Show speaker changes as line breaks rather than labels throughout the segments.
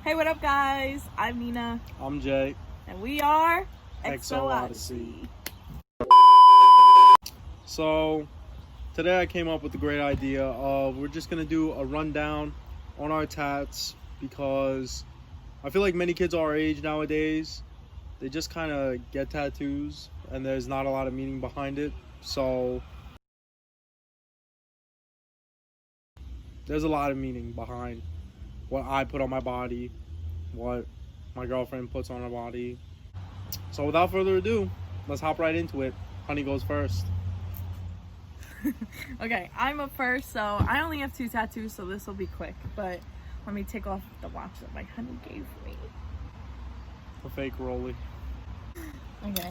Hey, what up, guys? I'm Nina.
I'm Jay.
And we are
XO Odyssey. So, today I came up with a great idea of we're just going to do a rundown on our tats because I feel like many kids our age nowadays, they just kind of get tattoos and there's not a lot of meaning behind it. So, there's a lot of meaning behind what I put on my body, what my girlfriend puts on her body. So without further ado, let's hop right into it. Honey goes first.
Okay, I'm up first, so I only have 2 tattoos, so this will be quick. But let me take off the watch that my honey gave me.
A fake Rolly.
Okay,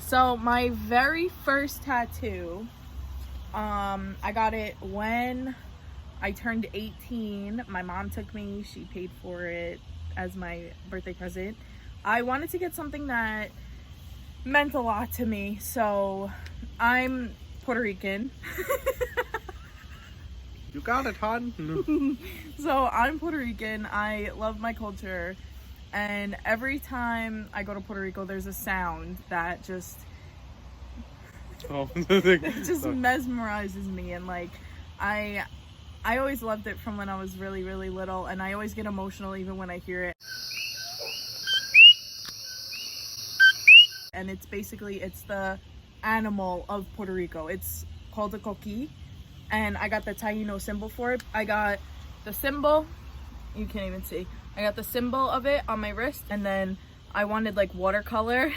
so my very first tattoo, I got it when I turned 18. My mom took me, she paid for it as my birthday present. I wanted to get something that meant a lot to me, so I'm Puerto Rican.
You got it, hon.
So I'm Puerto Rican, I love my culture, and every time I go to Puerto Rico there's a sound that just it just mesmerizes me, and like I always loved it from when I was really little, and I always get emotional even when I hear it. And it's the animal of Puerto Rico. It's called a coqui, and I got the Taino symbol for it. I got the symbol, you can't even see. I got the symbol of it on my wrist, and then I wanted like watercolor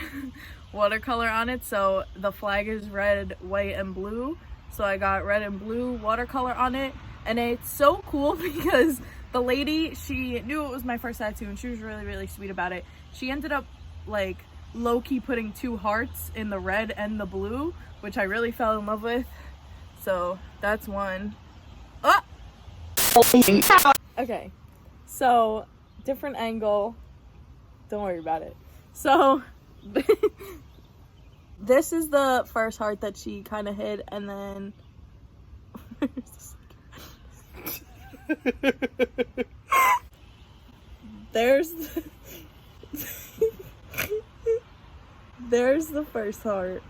on it, so the flag is red, white, and blue. So I got red and blue watercolor on it. And it's so cool because the lady, she knew it was my first tattoo and she was really sweet about it. She ended up like low-key putting 2 hearts in the red and the blue, which I really fell in love with. So that's one. Ah! Okay, so different angle. Don't worry about it. So this is the first heart that she kind of hid, and then there's the first heart,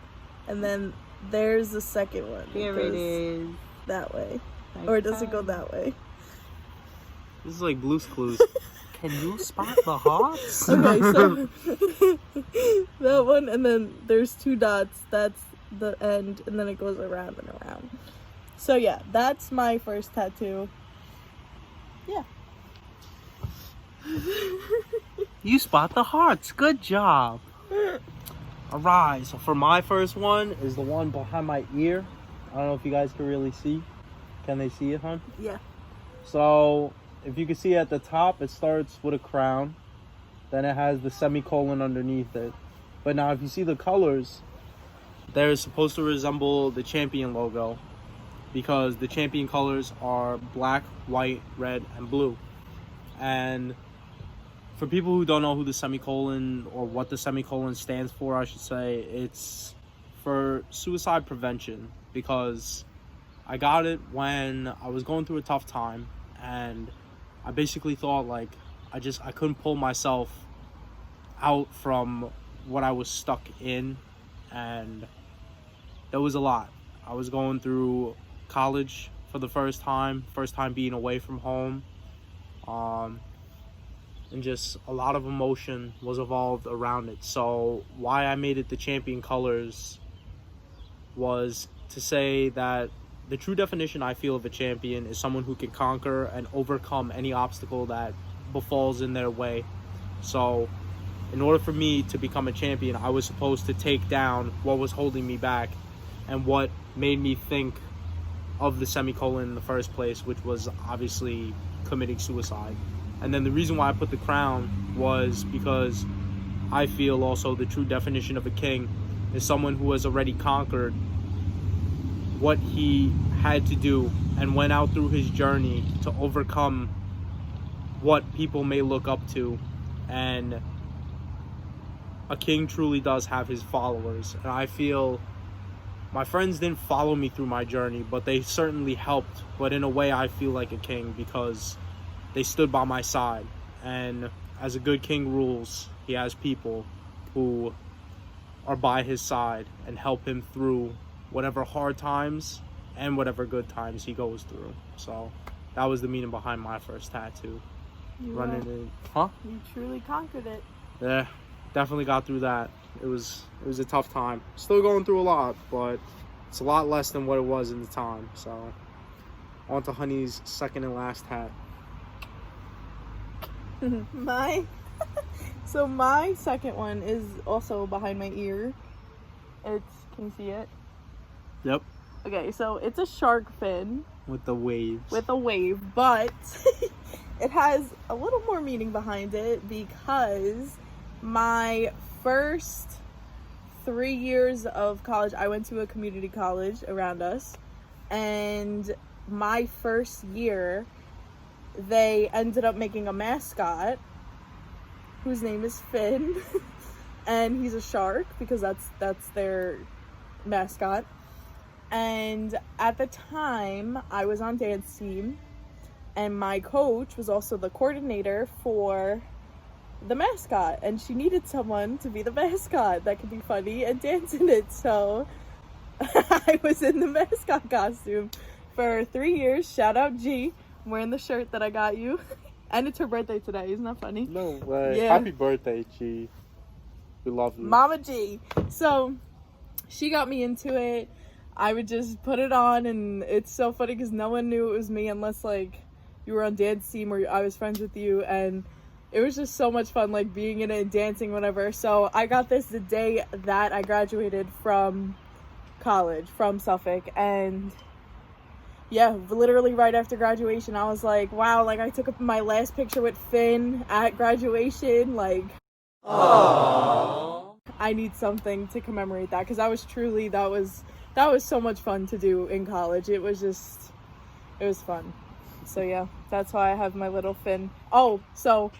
and then there's the second one.
Here it is.
That way. Or does it go that way?
This is like Blue's Clues. Can you spot the hearts?
Okay, so that one, and then there's 2 dots. That's the end, and then it goes around and around. So yeah, that's my first tattoo. Yeah.
You spot the hearts. Good job. Alright, so for my first one is the one behind my ear. I don't know if you guys can really see. Can they see it, hon?
Yeah.
So, if you can see at the top, it starts with a crown. Then it has the semicolon underneath it. But now if you see the colors, they're supposed to resemble the champion logo, because the champion colors are black, white, red, and blue. And for people who don't know who the semicolon, or what the semicolon stands for, I should say, it's for suicide prevention, because I got it when I was going through a tough time, and I basically thought like I couldn't pull myself out from what I was stuck in, and there was a lot. I was going through college for the first time being away from home, and just a lot of emotion was evolved around it. So why I made it the champion colors was to say that the true definition I feel of a champion is someone who can conquer and overcome any obstacle that befalls in their way. So in order for me to become a champion, I was supposed to take down what was holding me back and what made me think of the semicolon in the first place, which was obviously committing suicide. And then the reason why I put the crown was because I feel also the true definition of a king is someone who has already conquered what he had to do and went out through his journey to overcome what people may look up to. And a king truly does have his followers, and I feel my friends didn't follow me through my journey, but they certainly helped. But in a way, I feel like a king because they stood by my side And as a good king rules, he has people who are by his side and help him through whatever hard times and whatever good times he goes through. So that was the meaning behind my first tattoo. Running in,
You truly conquered it.
Yeah, definitely got through that. It was a tough time. Still going through a lot, but it's a lot less than what it was in the time. So on to Honey's second and last hat.
my second one is also behind my ear. Can you see it?
Yep.
Okay, so it's a shark fin
With the waves.
with a wave, but it has a little more meaning behind it because my first 3 years of college, I went to a community college around us, and my first year they ended up making a mascot whose name is Finn and he's a shark because that's their mascot. And at the time I was on dance team, and my coach was also the coordinator for the mascot, and she needed someone to be the mascot that could be funny and dance in it. So I was in the mascot costume for 3 years. Shout out G. I'm wearing the shirt that I got you. And it's her birthday today. Isn't that funny?
No way.
Yeah.
Happy birthday, G. We love you.
Mama G. So she got me into it. I would just put it on, and it's so funny because no one knew it was me unless like you were on dance team or I was friends with you, and it was just so much fun, like being in it and dancing, whatever. So I got this the day that I graduated from college, from Suffolk, and yeah, literally right after graduation, I was like, wow, like I took my last picture with Finn at graduation, like, aww. I need something to commemorate that, because that was so much fun to do in college. It was fun. So yeah, that's why I have my little fin. Oh, so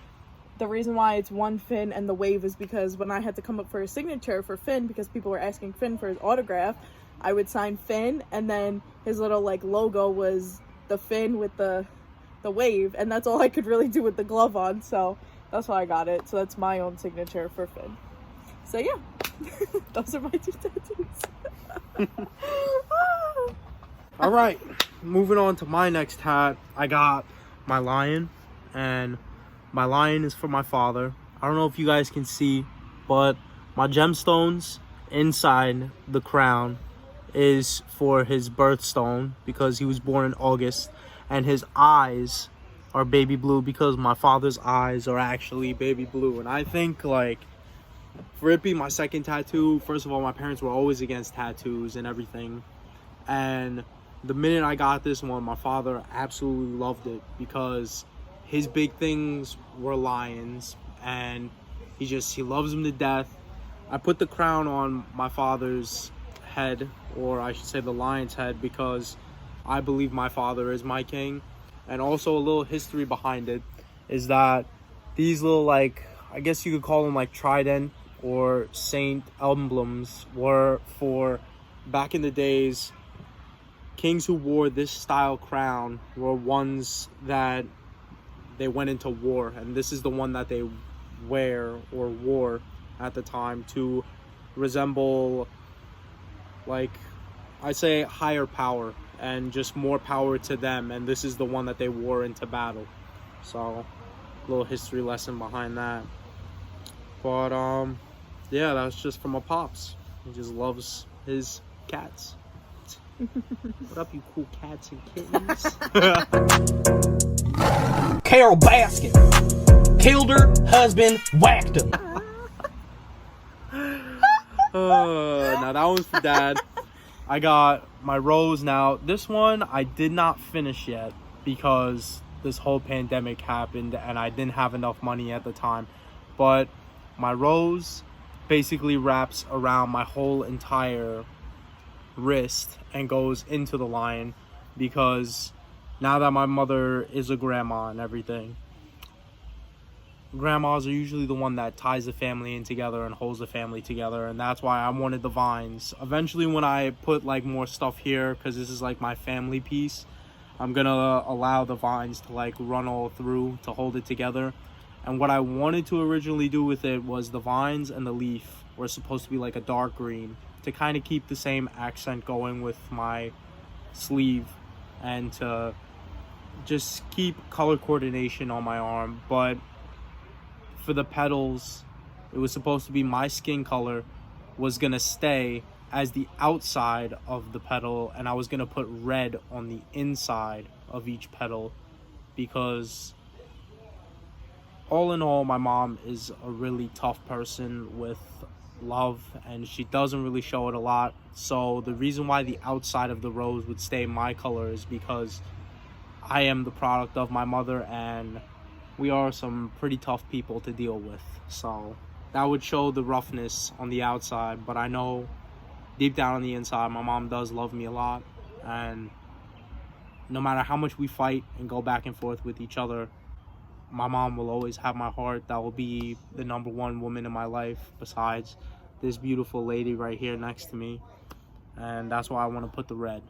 the reason why it's one fin and the wave is because when I had to come up for a signature for Finn, because people were asking Finn for his autograph, I would sign Finn, and then his little like logo was the fin with the wave, and that's all I could really do with the glove on, so that's why I got it. So that's my own signature for Finn. So yeah, those are my 2 tattoos.
All right, moving on to my next hat. I got my lion, and my lion is for my father. I don't know if you guys can see, but my gemstones inside the crown is for his birthstone because he was born in August, and his eyes are baby blue because my father's eyes are actually baby blue. And I think, like, for it being my second tattoo, first of all, my parents were always against tattoos and everything, and the minute I got this one, my father absolutely loved it because his big things were lions, and he loves them to death. I put the crown on my father's head, or I should say the lion's head, because I believe my father is my king. And also a little history behind it is that these little, like, I guess you could call them like trident or saint emblems, were for back in the days. Kings who wore this style crown were ones that they went into war, and this is the one that they wear or wore at the time to resemble, like, I say higher power and just more power to them, and this is the one that they wore into battle. So a little history lesson behind that. But yeah, that's just from my pops. He just loves his cats. What up, you cool cats and kittens?
Carol Baskin killed her husband, whacked him.
Now that one's for Dad. I got my rose. Now this one I did not finish yet because this whole pandemic happened and I didn't have enough money at the time. But my rose basically wraps around my whole entire wrist and goes into the lion, because now that my mother is a grandma and everything, grandmas are usually the one that ties the family in together and holds the family together, and that's why I wanted the vines. Eventually, when I put like more stuff here, because this is like my family piece, I'm gonna allow the vines to like run all through to hold it together. And what I wanted to originally do with it was the vines and the leaf were supposed to be like a dark green to kind of keep the same accent going with my sleeve and to just keep color coordination on my arm. But for the petals, it was supposed to be my skin color was gonna stay as the outside of the petal, and I was gonna put red on the inside of each petal, because all in all, my mom is a really tough person with love, and she doesn't really show it a lot. So the reason why the outside of the rose would stay my color is because I am the product of my mother, and we are some pretty tough people to deal with. So that would show the roughness on the outside, but I know deep down on the inside, my mom does love me a lot, and no matter how much we fight and go back and forth with each other, my mom will always have my heart. That will be the number one woman in my life besides this beautiful lady right here next to me. And that's why I want to put the red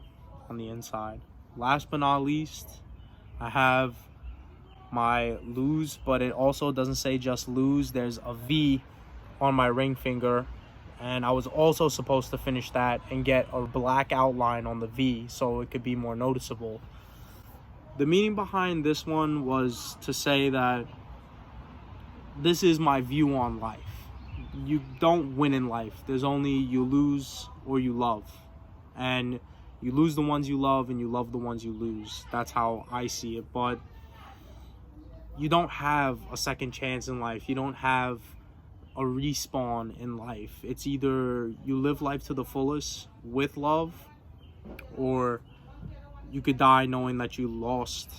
on the inside. Last but not least, I have my lose, but it also doesn't say just lose. There's a V on my ring finger, and I was also supposed to finish that and get a black outline on the V so it could be more noticeable. The meaning behind this one was to say that this is my view on life. You don't win in life. There's only you lose or you love. And you lose the ones you love and you love the ones you lose. That's how I see it. But you don't have a second chance in life. You don't have a respawn in life. It's either you live life to the fullest with love, or you could die knowing that you lost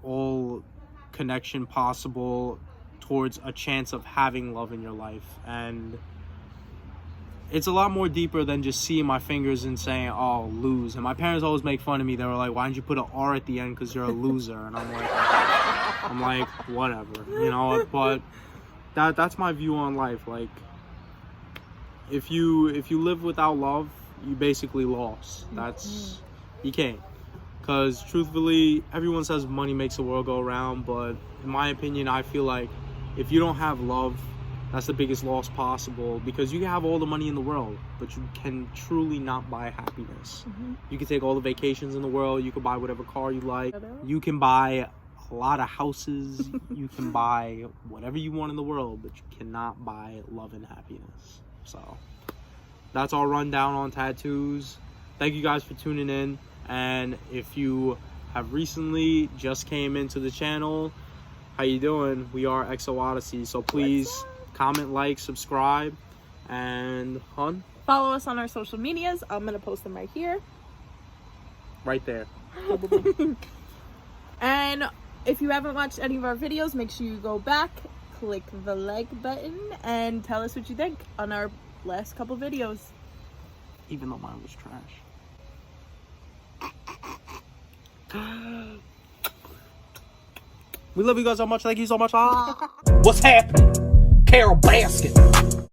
all connection possible towards a chance of having love in your life. And it's a lot more deeper than just seeing my fingers and saying, oh, lose. And my parents always make fun of me. They were like, why didn't you put an R at the end, because you're a loser? And I'm like, whatever, you know. But that's my view on life. Like, if you live without love, you basically lost. That's you can't, because truthfully, everyone says money makes the world go around, but in my opinion, I feel like if you don't have love, that's the biggest loss possible, because you can have all the money in the world, but you can truly not buy happiness. You can take all the vacations in the world, you can buy whatever car you like, you can buy a lot of houses, you can buy whatever you want in the world, but you cannot buy love and happiness. So that's our rundown on tattoos. Thank you guys for tuning in. And if you have recently just came into the channel, how you doing? We are XO Odyssey, so please comment, like, subscribe, and
follow us on our social medias. I'm gonna post them right here,
right there.
And if you haven't watched any of our videos, make sure you go back, click the like button, and tell us what you think on our last couple videos.
Even though mine was trash. We love you guys so much. Thank you so much.
What's happening? Carol Baskin.